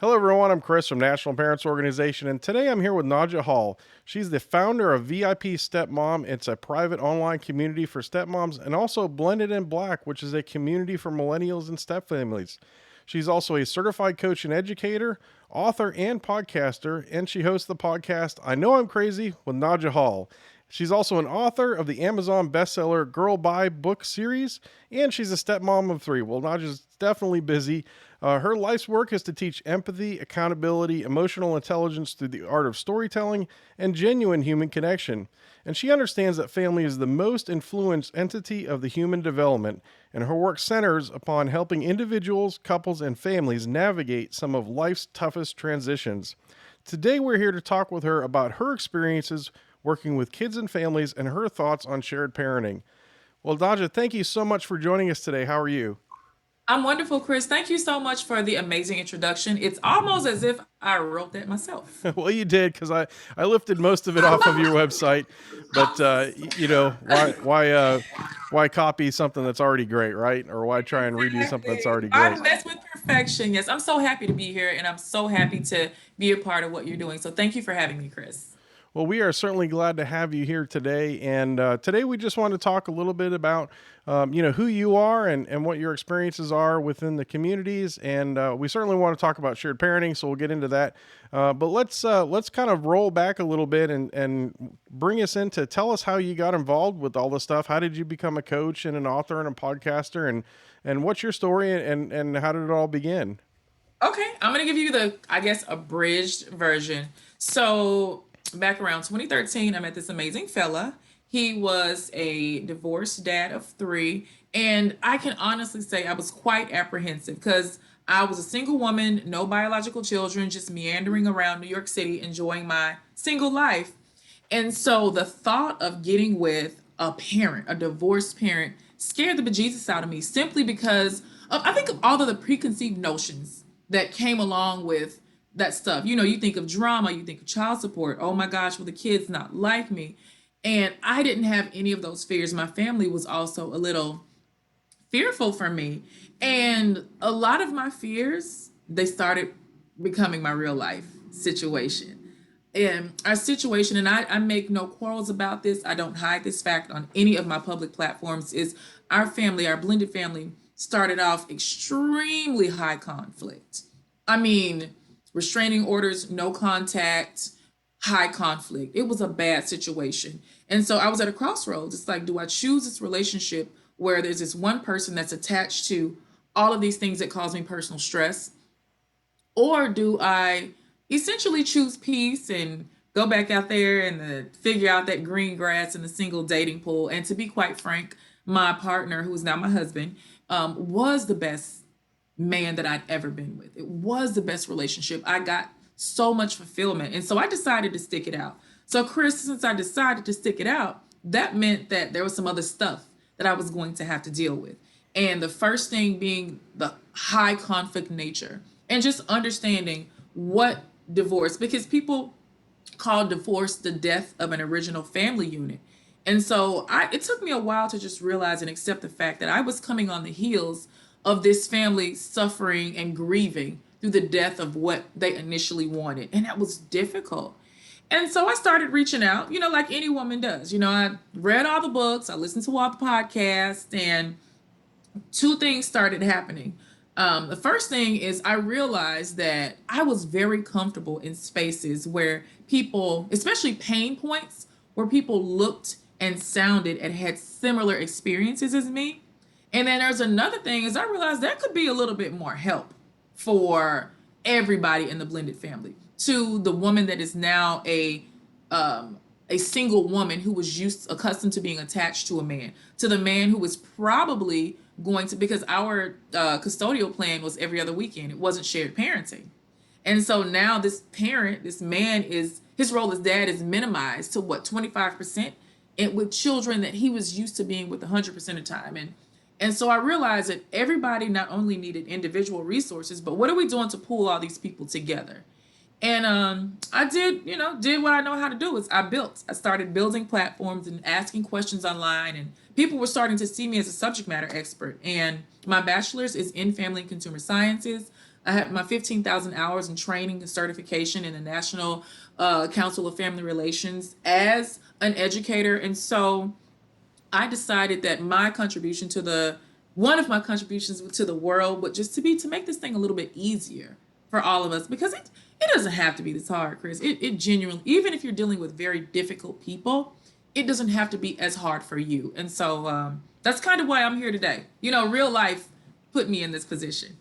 Hello, everyone. I'm Chris from National Parents Organization, and today I'm here with Naja Hall. She's the founder of VIP Stepmom. It's a private online community for stepmoms, and also Blended in Black, which is a community for millennials and stepfamilies. She's also a certified coach and educator, author, and podcaster, and she hosts the podcast I Know I'm Crazy with Naja Hall. She's also an author of the Amazon bestseller Girl Buy book series, and she's a stepmom of three. Well, Naja's definitely busy. Her life's work is to teach empathy, accountability, emotional intelligence through the art of storytelling, and genuine human connection. And she understands that family is the most influenced entity of the human development, and her work centers upon helping individuals, couples, and families navigate some of life's toughest transitions. Today, we're here to talk with her about her experiences working with kids and families and her thoughts on shared parenting. Well, Naja, thank you so much for joining us today. How are you? I'm wonderful, Chris. Thank you so much for the amazing introduction. It's almost as if I wrote that myself. Well, you did because I lifted most of it off of your website, but why copy something that's already great, right? Or why try and redo something that's Exactly. already I great? mess with perfection. Yes, I'm so happy to be here and I'm so happy to be a part of what you're doing. So thank you for having me, Chris. Well, we are certainly glad to have you here today. And today we just want to talk a little bit about, who you are and what your experiences are within the communities. And we certainly want to talk about shared parenting, so we'll get into that. But let's kind of roll back a little bit and bring us into tell us how you got involved with all this stuff. How did you become a coach and an author and a podcaster, and what's your story and how did it all begin? Okay, I'm going to give you the, I guess, abridged version. So, back around 2013, I met this amazing fella. He was a divorced dad of three. And I can honestly say I was quite apprehensive because I was a single woman, no biological children, just meandering around New York City, enjoying my single life. And so the thought of getting with a parent, a divorced parent, scared the bejesus out of me simply because of, I think, of all of the preconceived notions that came along with that stuff. You know, you think of drama, you think of child support. Oh my gosh, will the kids not like me? And I didn't have any of those fears. My family was also a little fearful for me. And a lot of my fears, they started becoming my real life situation. And our situation, and I make no quarrels about this, I don't hide this fact on any of my public platforms, is our family, our blended family, started off extremely high conflict. I mean, restraining orders, no contact, high conflict. It was a bad situation. And so I was at a crossroads. It's like, do I choose this relationship where there's this one person that's attached to all of these things that cause me personal stress? Or do I essentially choose peace and go back out there and figure out that green grass in the single dating pool? And to be quite frank, my partner, who is now my husband, was the best man that I'd ever been with. It was the best relationship. I got so much fulfillment. And so I decided to stick it out. So, Chris, since I decided to stick it out, that meant that there was some other stuff that I was going to have to deal with. And the first thing being the high conflict nature and just understanding what divorce, because people call divorce the death of an original family unit. And so it took me a while to just realize and accept the fact that I was coming on the heels of this family suffering and grieving through the death of what they initially wanted. And that was difficult. And so I started reaching out, like any woman does. I read all the books, I listened to all the podcasts, and two things started happening. The first thing is I realized that I was very comfortable in spaces where people, especially pain points, where people looked and sounded and had similar experiences as me. And then there's another thing is I realized there could be a little bit more help for everybody in the blended family. To the woman that is now a single woman who was used accustomed to being attached to a man, to the man who was probably going to, because our custodial plan was every other weekend, it wasn't shared parenting. And so now this parent, this man, is his role as dad is minimized to what, 25%, and with children that he was used to being with 100% of the time. And so I realized that everybody not only needed individual resources, but what are we doing to pull all these people together? And I did what I know how to do. Is I started building platforms and asking questions online, and people were starting to see me as a subject matter expert. And my bachelor's is in family and consumer sciences. I have my 15,000 hours in training and certification in the National Council of Family Relations as an educator. And so I decided that my contribution to the one of my contributions to the world would just to be to make this thing a little bit easier for all of us because it doesn't have to be this hard, Chris. It genuinely, even if you're dealing with very difficult people, it doesn't have to be as hard for you. And so that's kind of why I'm here today. Real life put me in this position.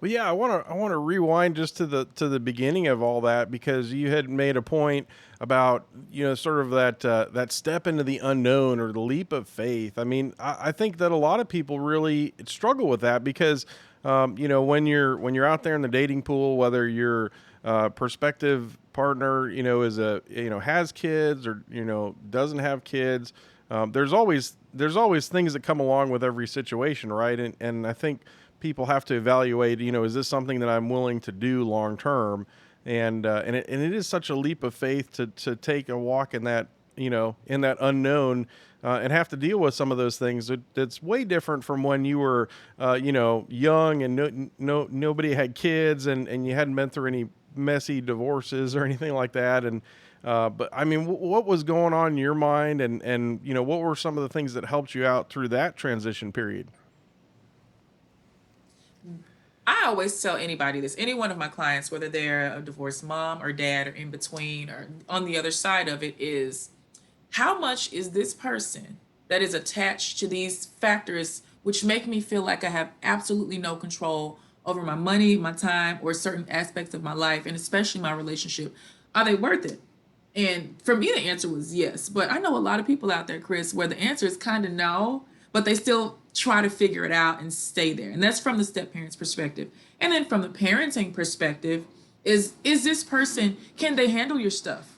Well, yeah, I want to rewind just to the beginning of all that because you had made a point about sort of that step into the unknown or the leap of faith. I mean, I think that a lot of people really struggle with that because when you're out there in the dating pool, whether your prospective partner is has kids or doesn't have kids, there's always things that come along with every situation, right? And I think people have to evaluate, is this something that I'm willing to do long term? And it is such a leap of faith to take a walk in that, in that unknown, and have to deal with some of those things. That's way different from when you were, young and nobody had kids and you hadn't been through any messy divorces or anything like that. And but I mean, what was going on in your mind, and what were some of the things that helped you out through that transition period? I always tell anybody this, any one of my clients, whether they're a divorced mom or dad or in between or on the other side of it, is how much is this person that is attached to these factors which make me feel like I have absolutely no control over my money, my time, or certain aspects of my life, and especially my relationship, are they worth it? And for me, the answer was yes. But I know a lot of people out there, Chris, where the answer is kind of no, but they still try to figure it out and stay there. And that's from the step parent's perspective. And then from the parenting perspective, is this person, can they handle your stuff?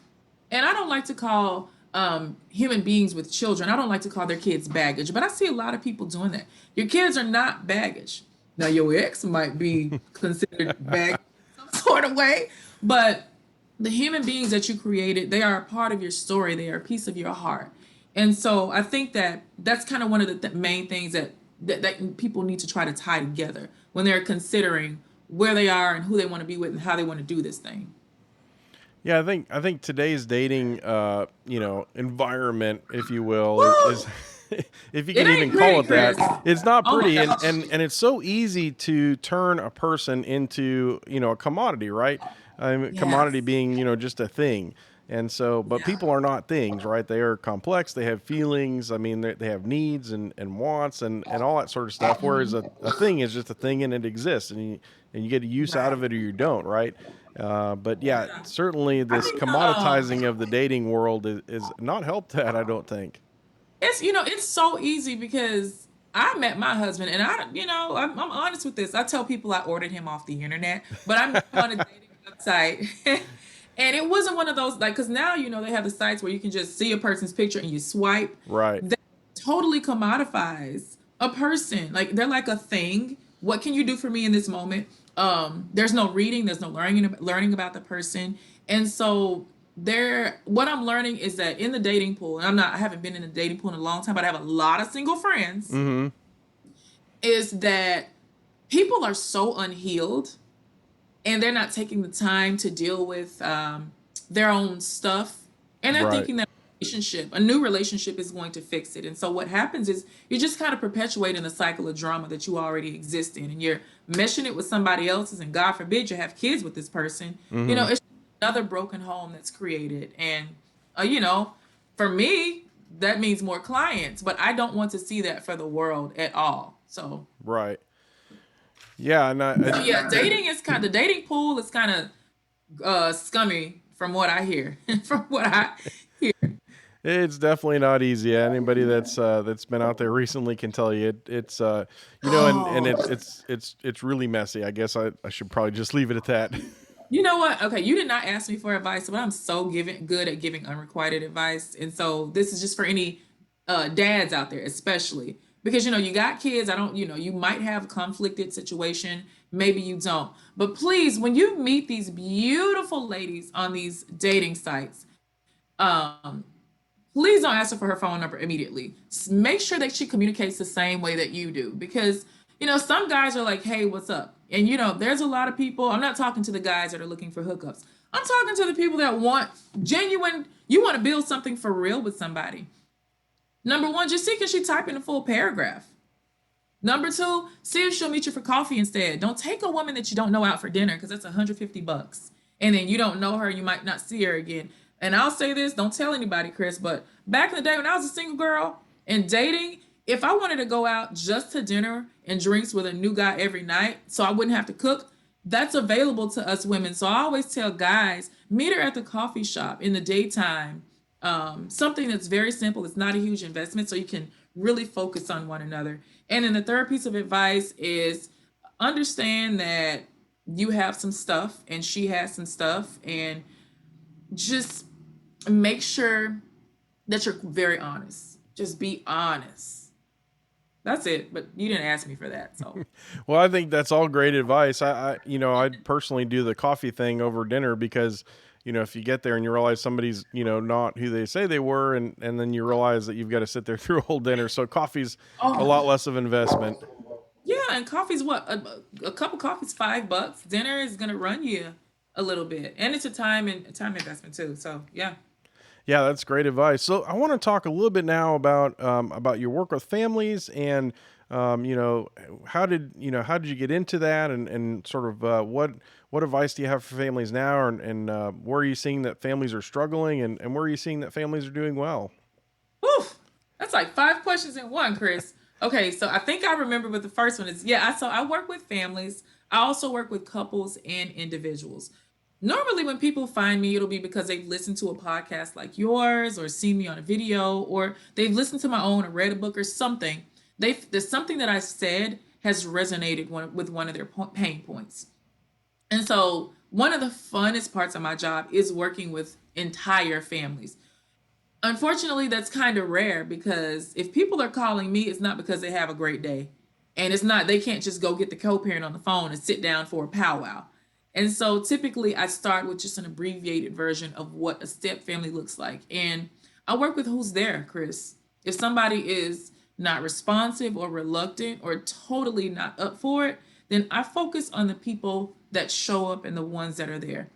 And I don't like to call human beings with children, I don't like to call their kids baggage, but I see a lot of people doing that. Your kids are not baggage. Now, your ex might be considered baggage in some sort of way, but the human beings that you created, they are a part of your story, they are a piece of your heart. And so I think that that's kind of one of the main things that people need to try to tie together when they're considering where they are and who they want to be with and how they want to do this thing. Yeah, I think today's dating, environment, if you will, is Woo! if you It can ain't even call pretty, it that, Chris. it's not Oh my pretty, and gosh. and it's so easy to turn a person into a commodity, right? I mean, commodity Yes. being just a thing. And so, but Yeah. people are not things, right? They are complex. They have feelings. I mean, they have needs and wants and all that sort of stuff. Whereas a thing is just a thing and it exists, and you get a use out Right. of it or you don't, right? But yeah, Yeah. certainly I this think commoditizing of the dating world is not helped that, I don't think. it's so easy because I met my husband and I'm honest with this. I tell people I ordered him off the internet, but I met him on a dating website. And it wasn't one of those like because now they have the sites where you can just see a person's picture and you swipe. Right. That totally commodifies a person. Like they're like a thing. What can you do for me in this moment? There's no reading, there's no learning about the person. And so there what I'm learning is that in the dating pool, and I haven't been in a dating pool in a long time, but I have a lot of single friends, Mm-hmm. is that people are so unhealed and they're not taking the time to deal with their own stuff, and they're Right. thinking that a new relationship is going to fix it. And so what happens is you're just kind of perpetuating the cycle of drama that you already exist in, and you're meshing it with somebody else's, and God forbid you have kids with this person. Mm-hmm. It's another broken home that's created. And uh, you know for me, that means more clients, but I don't want to see that for the world at all. So Right. Yeah, and so yeah, dating is kind the dating pool is kind of scummy from what I hear. From what I hear. it's definitely not easy. Anybody that's been out there recently can tell you it's and Oh, it's really messy. I guess I should probably just leave it at that. you know what? Okay, you did not ask me for advice, but I'm so giving good at giving unrequited advice, and so this is just for any dads out there, especially because you got kids. I don't, you might have a conflicted situation, maybe you don't, but please, when you meet these beautiful ladies on these dating sites, um, please don't ask her for her phone number immediately. Make sure that she communicates the same way that you do because some guys are like, "Hey, what's up?" And there's a lot of people. I'm not talking to the guys that are looking for hookups. I'm talking to the people that want genuine. You want to build something for real with somebody. Number one, just see can she type in a full paragraph. Number two, see if she'll meet you for coffee instead. Don't take a woman that you don't know out for dinner because that's $150. And then you don't know her, you might not see her again. And I'll say this, don't tell anybody, Chris, but back in the day when I was a single girl and dating, if I wanted to go out just to dinner and drinks with a new guy every night so I wouldn't have to cook, that's available to us women. So I always tell guys, meet her at the coffee shop in the daytime. Something that's very simple. It's not a huge investment, so you can really focus on one another. And then the third piece of advice is understand that you have some stuff and she has some stuff, and just make sure that you're very honest. Just be honest. That's it. But you didn't ask me for that, so. Well, I think that's all great advice. I personally do the coffee thing over dinner because, if you get there and you realize somebody's, not who they say they were, and then you realize that you've got to sit there through a whole dinner. So coffee's a lot Oh, less of investment. yeah, and coffee's what? A cup of coffee's $5. Dinner is gonna run you a little bit, and it's a time investment too. So yeah. Yeah, that's great advice. So I want to talk a little bit now about your work with families and how did you get into that and sort of what advice do you have for families now and where are you seeing that families are struggling and where are you seeing that families are doing well? Whew, that's like five questions in one, Chris. Okay, so I think I remember what the first one is. Yeah, so I work with families. I also work with couples and individuals. Normally, when people find me, it'll be because they've listened to a podcast like yours, or seen me on a video, or they've listened to my own or read a book or something. There's something that I said has resonated with one of their pain points. And so, one of the funnest parts of my job is working with entire families. Unfortunately, that's kind of rare because if people are calling me, it's not because they have a great day. And it's not, they can't just go get the co parent on the phone and sit down for a powwow. And so typically I start with just an abbreviated version of what a step family looks like. And I work with who's there, Chris. If somebody is not responsive or reluctant or totally not up for it, then I focus on the people that show up and the ones that are there.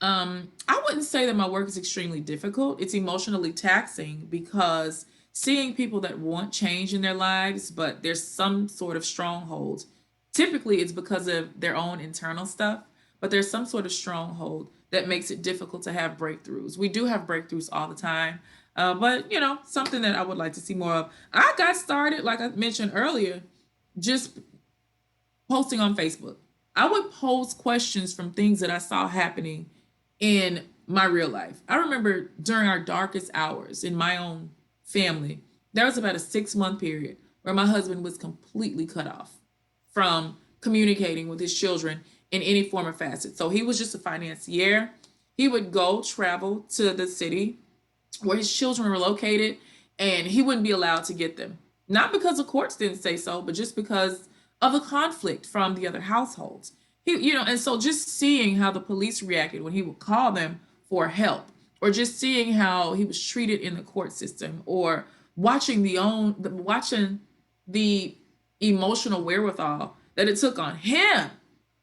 I wouldn't say that my work is extremely difficult. It's emotionally taxing because seeing people that want change in their lives, but there's some sort of stronghold. Typically, it's because of their own internal stuff, but there's some sort of stronghold that makes it difficult to have breakthroughs. We do have breakthroughs all the time, but something that I would like to see more of. I got started, like I mentioned earlier, just posting on Facebook. I would pose questions from things that I saw happening in my real life. I remember during our darkest hours in my own family, there was about a 6 month period where my husband was completely cut off from communicating with his children in any form or facet. So he was just a financier. He would go travel to the city where his children were located, and he wouldn't be allowed to get them. Not because the courts didn't say so, but just because of a conflict from the other households. And so just seeing how the police reacted when he would call them for help, or just seeing how he was treated in the court system, or watching the emotional wherewithal that it took on him,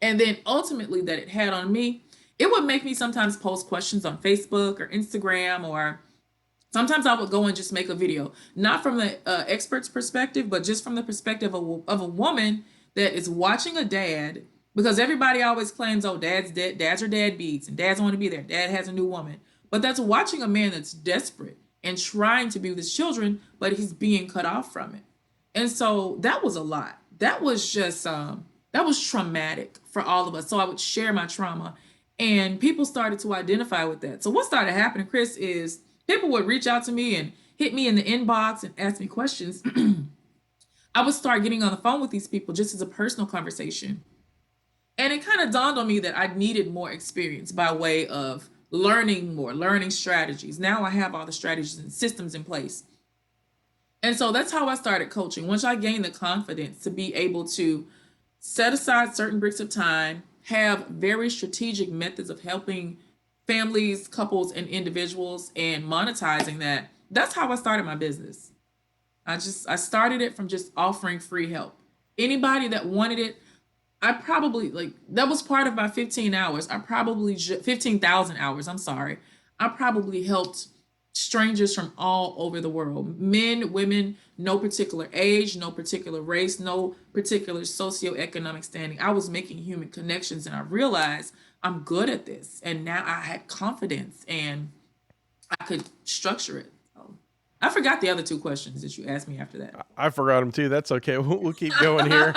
and then ultimately that it had on me, it would make me sometimes post questions on Facebook or Instagram, or sometimes I would go and just make a video, not from the expert's perspective, but just from the perspective of a woman that is watching a dad. Because everybody always claims, oh, dad's dead, dads are deadbeats, and dads want to be there. Dad has a new woman. But that's watching a man that's desperate and trying to be with his children, but he's being cut off from it. And so that was a lot. That was just that was traumatic for all of us. So I would share my trauma, and people started to identify with that. So what started happening, Chris, is people would reach out to me and hit me in the inbox and ask me questions. I would start getting on the phone with these people just as a personal conversation. And it kind of dawned on me that I needed more experience by way of learning more, learning strategies. Now I have all the strategies and systems in place. And so that's how I started coaching. Once I gained the confidence to be able to set aside certain bricks of time, have very strategic methods of helping families, couples, and individuals and monetizing that, that's how I started my business. I started it from just offering free help. Anybody that wanted it, I probably like that was part of my 15 hours. 15,000 hours. I'm sorry. I probably helped strangers from all over the world, men, women, no particular age, no particular race, no particular socioeconomic standing. I was making human connections, and I realized I'm good at this. And now I had confidence and I could structure it. So, I forgot the other two questions that you asked me after that. I forgot them too. That's okay. We'll keep going here.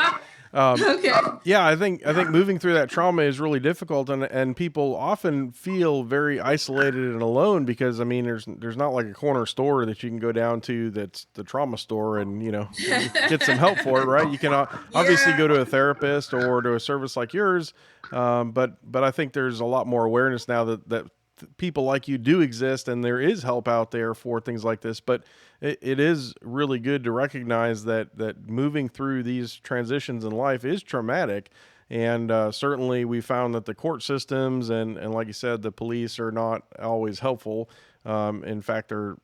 Um, Okay. yeah, I think moving through that trauma is really difficult, and people often feel very isolated and alone because I mean, there's not like a corner store that you can go down to that's the trauma store and get some help for it, right? You can obviously Yeah. go to a therapist or to a service like yours, but I think there's a lot more awareness now that people like you do exist and there is help out there for things like this. But it is really good to recognize that moving through these transitions in life is traumatic. And certainly we found that the court systems and like you said, the police are not always helpful. In fact, they're,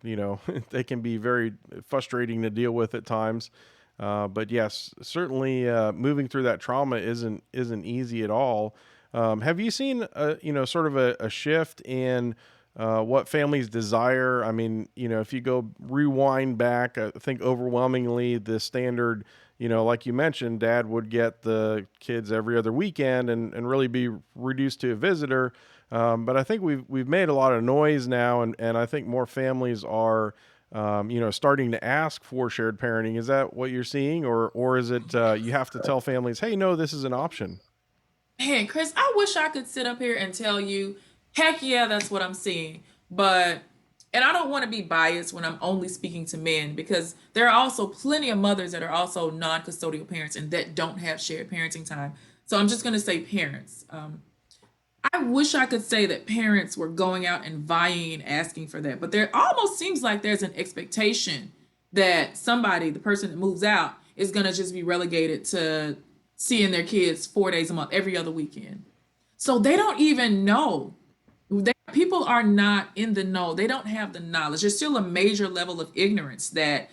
they can be very frustrating to deal with at times. But yes, certainly moving through that trauma isn't easy at all. Have you seen sort of a shift in what families desire? I mean, if you go rewind back, I think overwhelmingly the standard, like you mentioned, dad would get the kids every other weekend and really be reduced to a visitor. But I think we've made a lot of noise now, and I think more families are starting to ask for shared parenting. Is that what you're seeing, or is it you have to tell families, hey, no, this is an option? Man, Chris, I wish I could sit up here and tell you, heck yeah, that's what I'm seeing. But, and I don't want to be biased when I'm only speaking to men because there are also plenty of mothers that are also non custodial parents and that don't have shared parenting time. So I'm just going to say parents. I wish I could say that parents were going out and vying and asking for that, but there almost seems like there's an expectation that somebody, the person that moves out, is going to just be relegated to seeing their kids 4 days a month, every other weekend. So they don't even know. People are not in the know. They don't have the knowledge. There's still a major level of ignorance that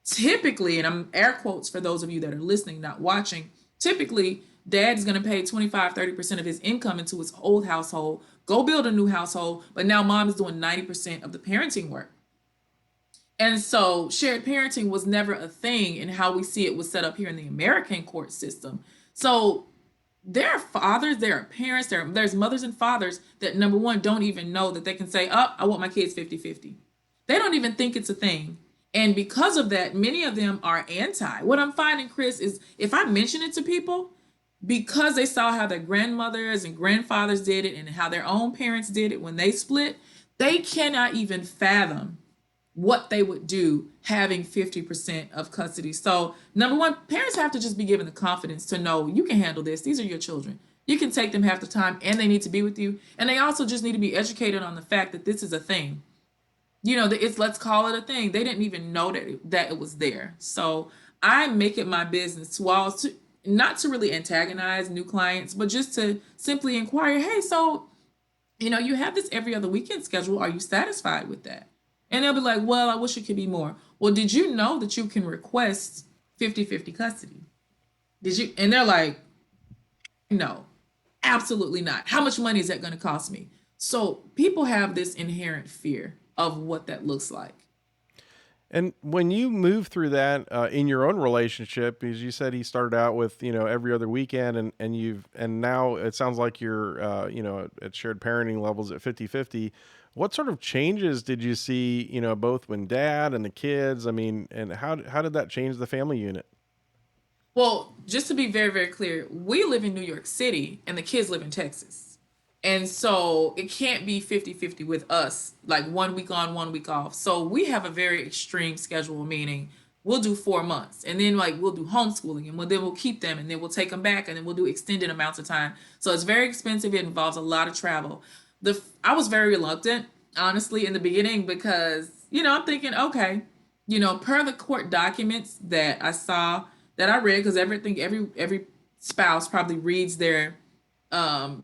typically, and I'm air quotes for those of you that are listening, not watching, typically dad is going to pay 25-30% of his income into his old household, go build a new household, but now mom is doing 90% of the parenting work. And so shared parenting was never a thing in how we see it was set up here in the American court system. So there are fathers, there are parents, there's mothers and fathers that number one don't even know that they can say, oh, I want my kids 50-50. They don't even think it's a thing. And because of that, many of them are anti. What I'm finding, Chris, is if I mention it to people, because they saw how their grandmothers and grandfathers did it and how their own parents did it when they split, they cannot even fathom what they would do having 50% of custody. So, number one, parents have to just be given the confidence to know you can handle this. These are your children. You can take them half the time and they need to be with you. And they also just need to be educated on the fact that this is a thing. It's let's call it a thing. They didn't even know that it was there. So, I make it my business to not to really antagonize new clients, but just to simply inquire, hey, so you have this every other weekend schedule. Are you satisfied with that? And they'll be like, well, I wish it could be more. Well, did you know that you can request 50-50 custody? Did you? And they're like, no, absolutely not. How much money is that going to cost me? So people have this inherent fear of what that looks like. And when you move through that in your own relationship, as you said, he started out with every other weekend, and now it sounds like you're at shared parenting levels at 50-50. What sort of changes did you see both when dad and the kids? I mean, and how did that change the family unit? Well, just to be very, very clear, we live in New York City and the kids live in Texas. And so it can't be 50-50 with us, like 1 week on, 1 week off. So we have a very extreme schedule, meaning we'll do 4 months and then like we'll do homeschooling and then we'll keep them and then we'll take them back and then we'll do extended amounts of time. So it's very expensive. It involves a lot of travel. I was very reluctant, honestly, in the beginning because, I'm thinking, okay, per the court documents that I saw that I read, because every spouse probably reads their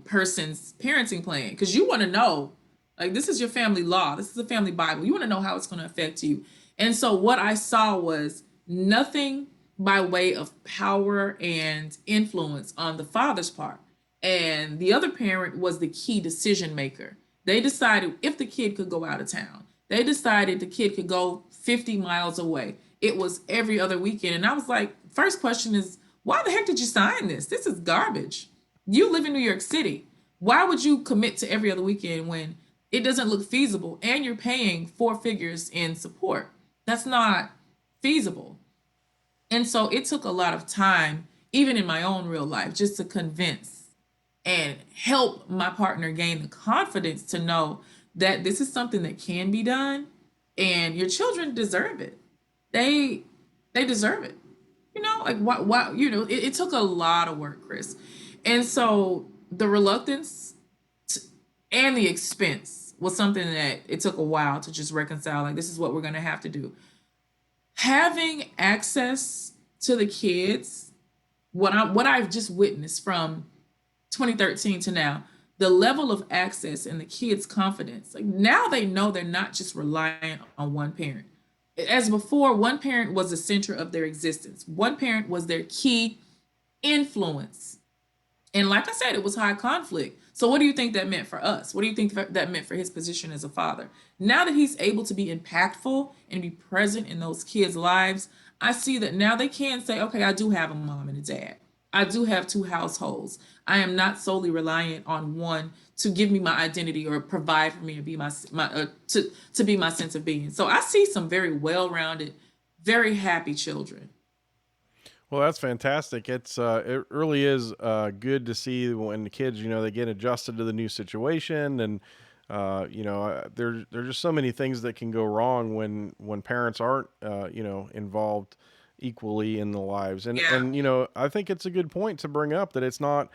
person's parenting plan because you want to know, like, this is your family law, this is a family bible, you want to know how it's going to affect you. And so what I saw was nothing by way of power and influence on the father's part. And the other parent was the key decision maker. They decided if the kid could go out of town. They decided the kid could go 50 miles away. It was every other weekend. And I was like, first question is, why the heck did you sign this? This is garbage. You live in New York City. Why would you commit to every other weekend when it doesn't look feasible and you're paying four figures in support? That's not feasible. And so it took a lot of time, even in my own real life, just to convince and help my partner gain the confidence to know that this is something that can be done and your children deserve it. They they deserve it. Like what it took a lot of work, Chris. And so the reluctance and the expense was something that it took a while to just reconcile. Like, this is what we're going to have to do. Having access to the kids, what I've just witnessed from 2013 to now, the level of access and the kids' confidence. Like, now they know they're not just reliant on one parent. As before, one parent was the center of their existence. One parent was their key influence. And like I said, it was high conflict. So, what do you think that meant for us? What do you think that meant for his position as a father? Now that he's able to be impactful and be present in those kids' lives, I see that now they can say, okay, I do have a mom and a dad. I do have two households. I am not solely reliant on one to give me my identity or provide for me and be my to be my sense of being. So I see some very well-rounded, very happy children. Well, that's fantastic. It really is good to see when the kids, they get adjusted to the new situation, and there's just so many things that can go wrong when parents aren't involved equally in the lives. Yeah. And I think it's a good point to bring up that it's not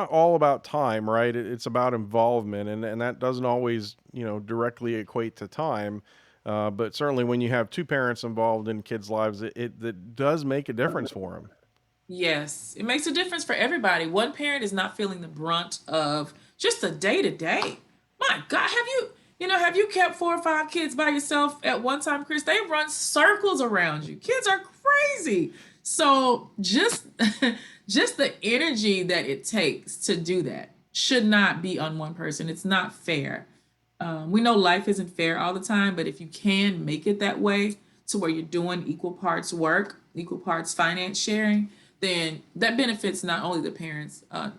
all about time, right? It's about involvement, and that doesn't always directly equate to time. But certainly, when you have two parents involved in kids' lives, it does make a difference for them. Yes, it makes a difference for everybody. One parent is not feeling the brunt of just the day to day. My God, have you kept four or five kids by yourself at one time, Chris? They run circles around you. Kids are crazy. So just just the energy that it takes to do that should not be on one person. It's not fair. We know life isn't fair all the time, but if you can make it that way to where you're doing equal parts work, equal parts finance sharing, then that benefits not only the parents, not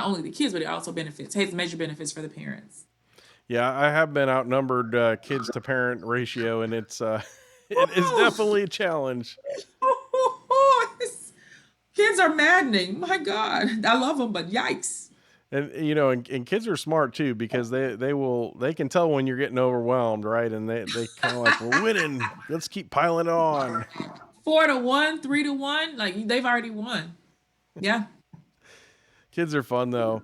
only the kids, but it also has major benefits for the parents. Yeah, I have been outnumbered kids to parent ratio, and it's it is Oh, definitely a challenge. kids are maddening. My God, I love them, but yikes. And and kids are smart too because they can tell when you're getting overwhelmed, right? And they kind of like, we're winning. Let's keep piling it on. 4-1, 3-1, like they've already won. Yeah, Kids are fun though.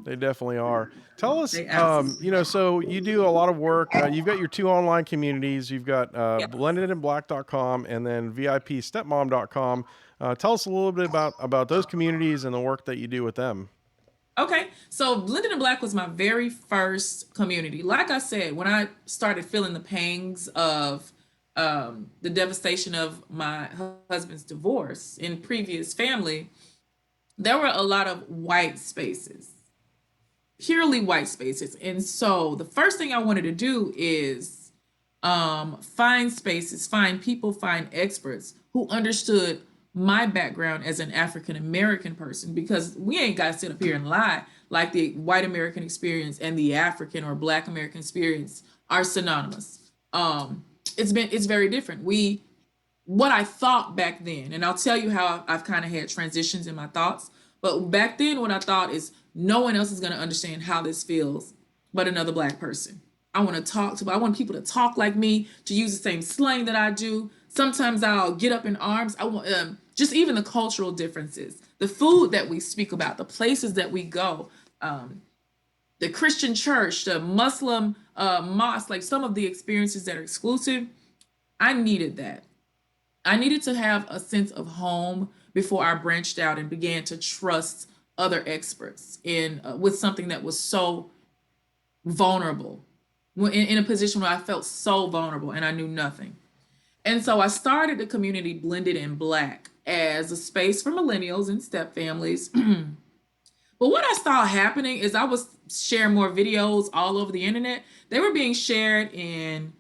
They definitely are. Tell us, they absolutely. so you do a lot of work. You've got your two online communities. You've got Yes. blendedinblack.com and then vipstepmom.com. Tell us a little bit about those communities and the work that you do with them. Okay, so Blended in Black was my very first community. Like I said, when I started feeling the pangs of the devastation of my husband's divorce in previous family, there were a lot of white spaces, purely white spaces. And so the first thing I wanted to do is find spaces, find people, find experts who understood my background as an African American person, because we ain't got to sit up here and lie like the white American experience and the African or Black American experience are synonymous. It's very different. What I thought back then, and I'll tell you how I've kind of had transitions in my thoughts. But back then, what I thought is no one else is going to understand how this feels but another Black person. I want people to talk like me, to use the same slang that I do. Sometimes I'll get up in arms. I want just even the cultural differences, the food that we speak about, the places that we go, the Christian church, the Muslim mosque, like some of the experiences that are exclusive. I needed that. I needed to have a sense of home before I branched out and began to trust other experts in with something that was so vulnerable, in a position where I felt so vulnerable and I knew nothing. And so I started the community Blended in Black as a space for millennials and step families. But what I saw happening is I was sharing more videos all over the internet. They were being shared in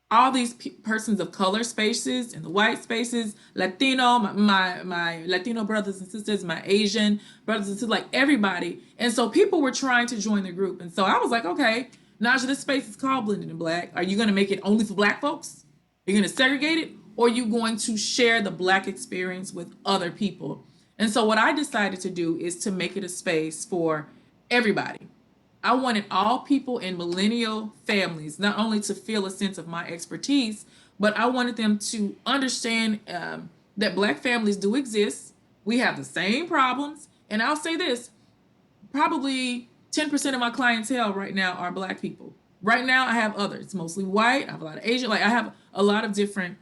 all these persons of color spaces, in the white spaces, Latino, my Latino brothers and sisters, my Asian brothers and sisters, like everybody. And so people were trying to join the group. And so I was like, okay, Naja, this space is called Blended in Black. Are you going to make it only for black folks? You're going to segregate it, or are you going to share the black experience with other people? And so what I decided to do is to make it a space for everybody. I wanted all people in millennial families not only to feel a sense of my expertise, but I wanted them to understand that black families do exist. We have the same problems. And I'll say this, probably 10% of my clientele right now are black people. Right now, I have others, mostly white. I have a lot of Asian. Like, I have a lot of different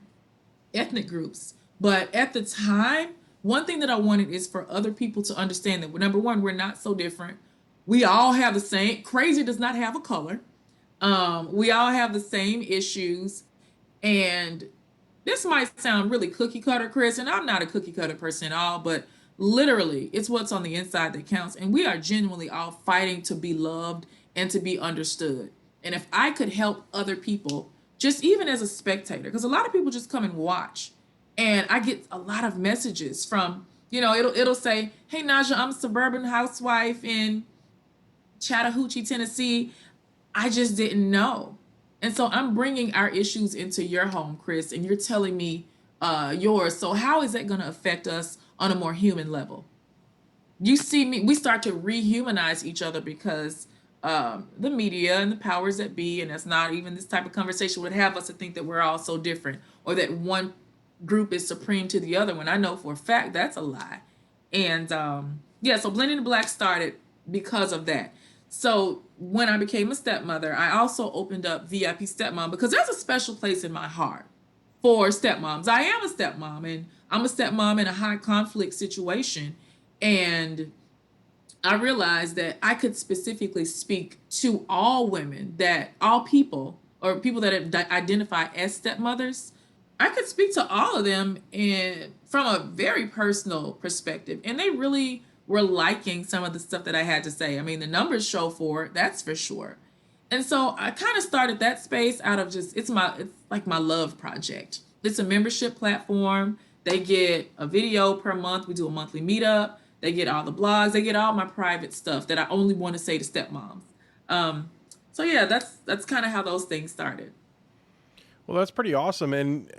ethnic groups. But at the time, one thing that I wanted is for other people to understand that, number one, we're not so different. We all have the same. Crazy does not have a color. We all have the same issues. And this might sound really cookie cutter, Chris, and I'm not a cookie cutter person at all, but literally, it's what's on the inside that counts. And we are genuinely all fighting to be loved and to be understood. And if I could help other people, just even as a spectator, because a lot of people just come and watch, and I get a lot of messages from, it'll say, "Hey Naja, I'm a suburban housewife in Chattahoochee, Tennessee. I just didn't know." And so I'm bringing our issues into your home, Chris, and you're telling me yours. So how is that going to affect us on a more human level? You see me, we start to rehumanize each other because the media and the powers that be, and that's not even this type of conversation, would have us to think that we're all so different or that one group is supreme to the other, when I know for a fact that's a lie. And yeah, so Blending the Black started because of that. So when I became a stepmother, I also opened up VIP Stepmom because there's a special place in my heart for stepmoms. I am a stepmom, and I'm a stepmom in a high conflict situation. And I realized that I could specifically speak to all women, that all people or people that identify as stepmothers, I could speak to all of them from a very personal perspective. And they really were liking some of the stuff that I had to say. I mean, the numbers show for it, that's for sure. And so I kind of started that space out of just it's like my love project. It's a membership platform. They get a video per month. We do a monthly meetup. They get all the blogs. They get all my private stuff that I only want to say to stepmoms. Um, so yeah, that's kind of how those things started. Well, that's pretty awesome. And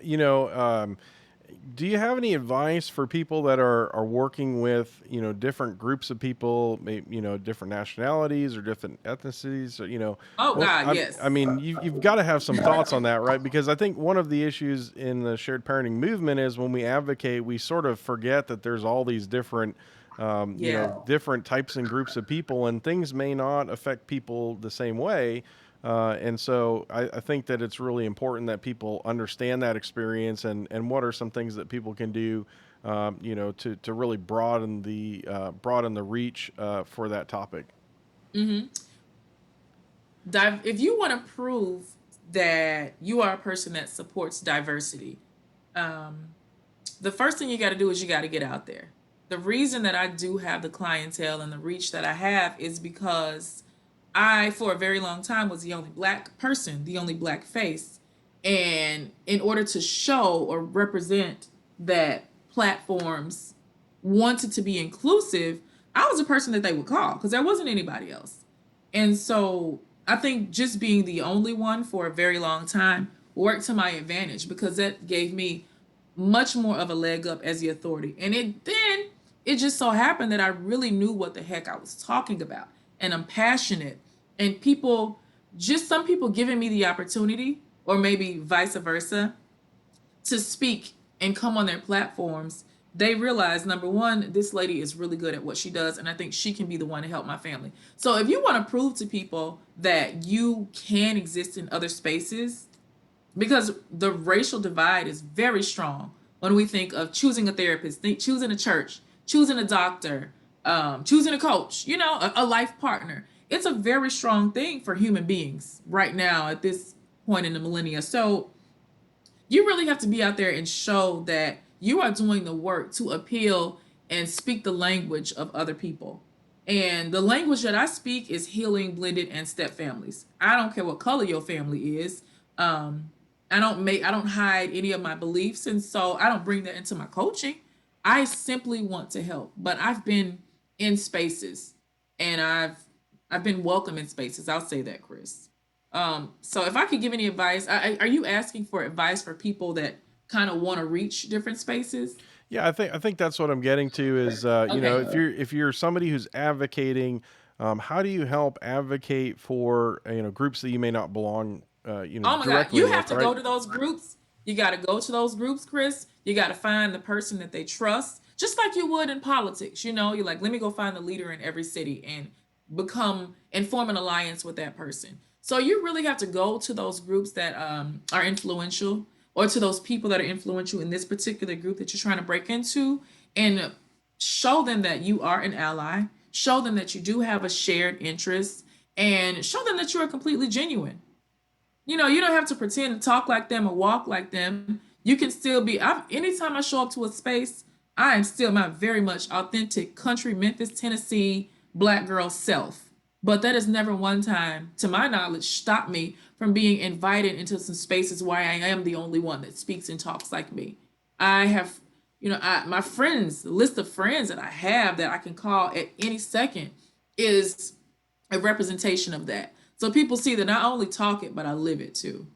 do you have any advice for people that are working with different groups of people, maybe, different nationalities or different ethnicities? Or, Oh what God, yes. I mean, you've got to have some thoughts on that, right? Because I think one of the issues in the shared parenting movement is when we advocate, we sort of forget that there's all these different Yeah. different types and groups of people, and things may not affect people the same way. And so I think that it's really important that people understand that experience and what are some things that people can do, to really broaden the reach for that topic. Hmm. If you want to prove that you are a person that supports diversity, um, the first thing you got to do is you got to get out there. The reason that I do have the clientele and the reach that I have is because I, for a very long time, was the only black person, the only black face. And in order to show or represent that platforms wanted to be inclusive, I was a person that they would call because there wasn't anybody else. And so I think just being the only one for a very long time worked to my advantage because that gave me much more of a leg up as the authority. And it just so happened that I really knew what the heck I was talking about. And I'm passionate. And people, just some people giving me the opportunity, or maybe vice versa, to speak and come on their platforms, they realize, number one, this lady is really good at what she does, and I think she can be the one to help my family. So if you want to prove to people that you can exist in other spaces, because the racial divide is very strong when we think of choosing a therapist, choosing a church, choosing a doctor, choosing a coach, a life partner. It's a very strong thing for human beings right now at this point in the millennia. So You really have to be out there and show that you are doing the work to appeal and speak the language of other people. And the language that I speak is healing, blended, and step families. I don't care what color your family is. Um, I don't hide any of my beliefs, and so I don't bring that into my coaching. I simply want to help. But I've been in spaces, and I've been welcome in spaces. I'll say that, Chris. So if I could give any advice, are you asking for advice for people that kind of want to reach different spaces? Yeah, I think that's what I'm getting to is Okay. if you're somebody who's advocating, how do you help advocate for groups that you may not belong Oh my God, directly you have with, to right? go to those groups. You got to go to those groups, Chris. You got to find the person that they trust, just like you would in politics. You know, you're like, let me go find the leader in every city and become and form an alliance with that person. So you really have to go to those groups that are influential, or to those people that are influential in this particular group that you're trying to break into, and show them that you are an ally. Show them that you do have a shared interest, and show them that you are completely genuine. You know, you don't have to pretend to talk like them or walk like them. You can still be. Anytime I show up to a space, I am still my very much authentic country Memphis, Tennessee black girl self. But that has never one time, to my knowledge, stopped me from being invited into some spaces where I am the only one that speaks and talks like me. I have, my friends, the list of friends that I have that I can call at any second is a representation of that. So people see that not only talk it, but I live it too.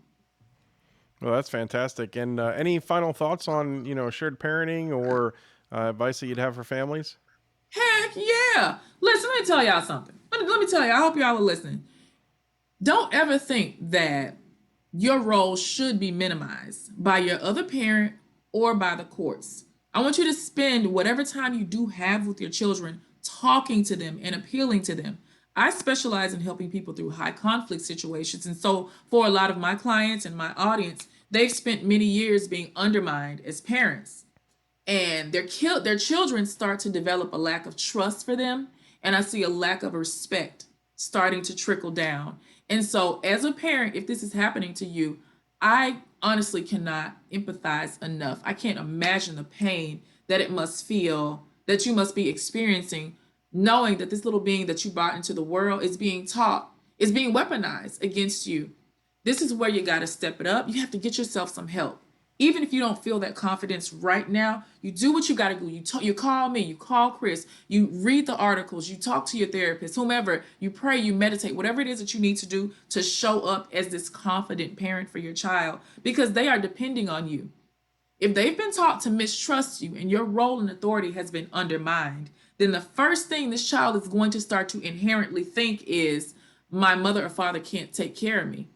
Well, that's fantastic. And any final thoughts on shared parenting or advice that you'd have for families? Heck yeah. Listen, let me tell y'all something. Let me tell you, I hope y'all are listening. Don't ever think that your role should be minimized by your other parent or by the courts. I want you to spend whatever time you do have with your children talking to them and appealing to them. I specialize in helping people through high conflict situations. And so, for a lot of my clients and my audience, they've spent many years being undermined as parents, and their children start to develop a lack of trust for them, and I see a lack of respect starting to trickle down. And so as a parent, if this is happening to you, I honestly cannot empathize enough. I can't imagine the pain that it must feel, that you must be experiencing, knowing that this little being that you brought into the world is being taught, is being weaponized against you. This is where you got to step it up. You have to get yourself some help. Even if you don't feel that confidence right now, you do what you got to do. You call me, you call Chris, you read the articles, you talk to your therapist, whomever, you pray, you meditate, whatever it is that you need to do to show up as this confident parent for your child, because they are depending on you. If they've been taught to mistrust you and your role and authority has been undermined, then the first thing this child is going to start to inherently think is, my mother or father can't take care of me.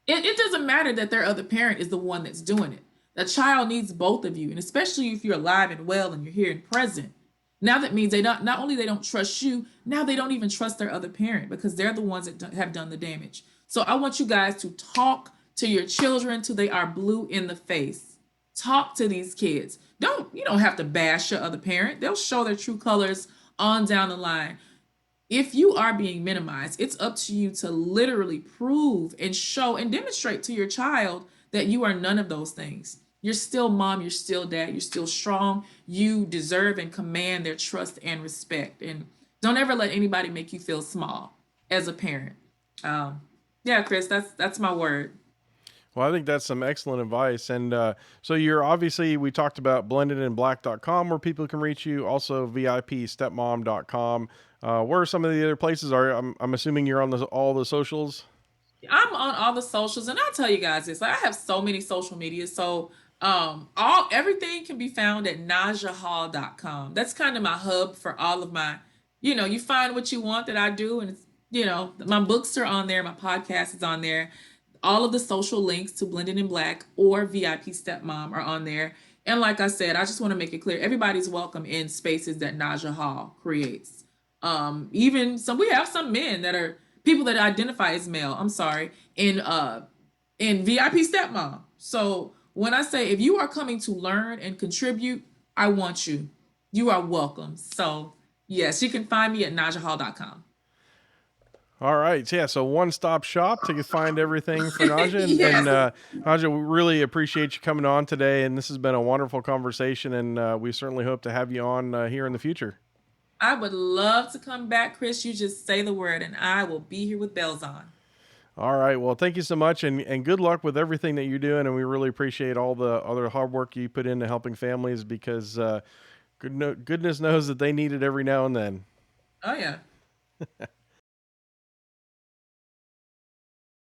It doesn't matter that their other parent is the one that's doing it. The child needs both of you, and especially if you're alive and well and you're here and present. Now that means they don't, not only they don't trust you, now they don't even trust their other parent, because they're the ones that have done the damage. So I want you guys to talk to your children till they are blue in the face. Talk to these kids. You don't have to bash your other parent. They'll show their true colors on down the line. If you are being minimized, it's up to you to literally prove and show and demonstrate to your child that you are none of those things. You're still mom, you're still dad, you're still strong. You deserve and command their trust and respect. And don't ever let anybody make you feel small as a parent. Um, yeah, Chris, that's my word. Well, I think that's some excellent advice. And so you're obviously, we talked about blendedinblack.com where people can reach you, also VIPstepmom.com. Where are some of the other places? I'm assuming you're on all the socials. I'm on all the socials, and I'll tell you guys this. Like, I have so many social media. So all everything can be found at najahall.com. That's kind of my hub for all of my, you find what you want that I do, and it's, my books are on there, my podcast is on there. All of the social links to Blended in Black or VIP Stepmom are on there. And like I said, I just want to make it clear, everybody's welcome in spaces that Naja Hall creates. Even some, we have some men that are people that identify as male. I'm sorry, in VIP Stepmom. So when I say, if you are coming to learn and contribute, I want you. You are welcome. So yes, you can find me at najahall.com. All right. Yeah. So one stop shop to find everything for Naja. And Yes, Naja, we really appreciate you coming on today. And this has been a wonderful conversation. And we certainly hope to have you on here in the future. I would love to come back, Chris. You just say the word, and I will be here with bells on. All right. Well, thank you so much. And good luck with everything that you're doing. And we really appreciate all the other hard work you put into helping families because goodness knows that they need it every now and then. Oh, yeah.